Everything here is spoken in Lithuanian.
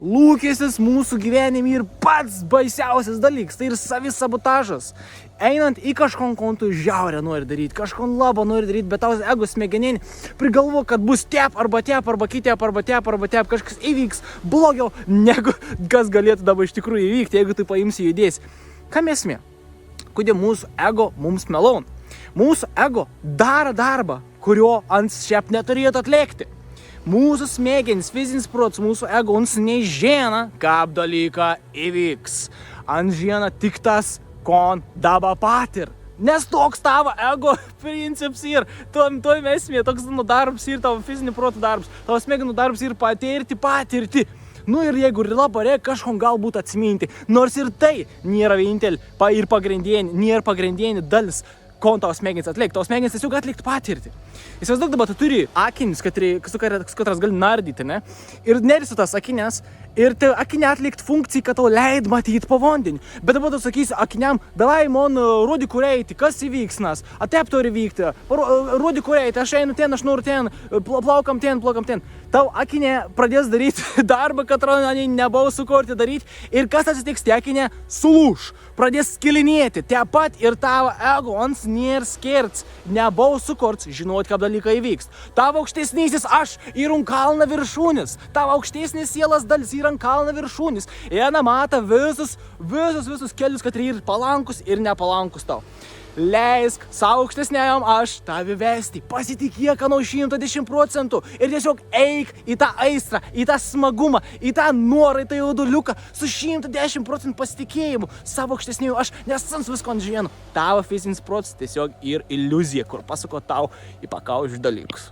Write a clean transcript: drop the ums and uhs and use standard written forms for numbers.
Lūkestis mūsų gyvenime ir pats baisiausias dalykas, tai ir savisabotažas. Einant į kažkon, ko tu žiaurę nori daryti, kažkon labo nori daryti, bet tavo ego smegeninė prigalvo, kad bus tep, arba kitep, kažkas įvyks blogiau, negu kas galėtų dabar iš tikrųjų įvykti, jeigu tu paimsi judėsi. Kam esmė? Kodėl mūsų ego mums melon? Mūsų ego daro darbą, kurio ant šiaip neturėtų atlikti. Mūsų smegenys, fizinis protas, mūsų ego, uns nežino, kaip dalyką įvyks. Ant žino tik tas, kon dabar patir. Nes toks tavo ego princips ir to esmė, toks darbas ir tavo fizinį protų darbas, tavo smegenų darbas ir patirti. Nu ir jeigu labai reikia kažkom galbūt atsiminti, nors ir tai nėra vienintelė ir pagrindinė dalis, ko tavo smegenys atlikti. Tavo smegenys tiesiog atlikti patirtį. Įsivaizduok dabar, tu turi akinis, katras gali nardyti, ne? Ir nerisi tas akinės, ir tai akinė atlikti funkciją, kad tau leid matyti po vandenį. Bet dabar tu sakysi akiniam, davai man rodi kur eiti, kas įvyks nas, atep turi vykti, rodi kur eiti, aš einu ten, aš noriu ten, plaukam ten. Tau akinė pradės daryti darbą, kad nebuvo sukurti daryti, ir kas atsitiks, tie akinė sulūš, pradės skilinėti, tie pat ir tavo ego, ons nėra skirts, nebuvo sukurts, žinot, kaip dalykai įvyks. Tavo aukštesnysis aš yra ant kalno viršūnis, tavo aukštesnis sielas dalis yra ant kalno viršūnis, ir mata visus kelius, kad yra palankus ir nepalankus tau. Leisk savo aukštesniajam aš tavi vesti, pasitikėk nuo 110% ir tiesiog eik į tą aistrą, į tą smagumą, į tą norą, į tą jauduliuką su 110% pasitikėjimu savo aukštesniųjų aš, nes sans visko ant žino. Tavo fizinis protas tiesiog ir iliuzija, kur pasako tau į pakaušius dalykus.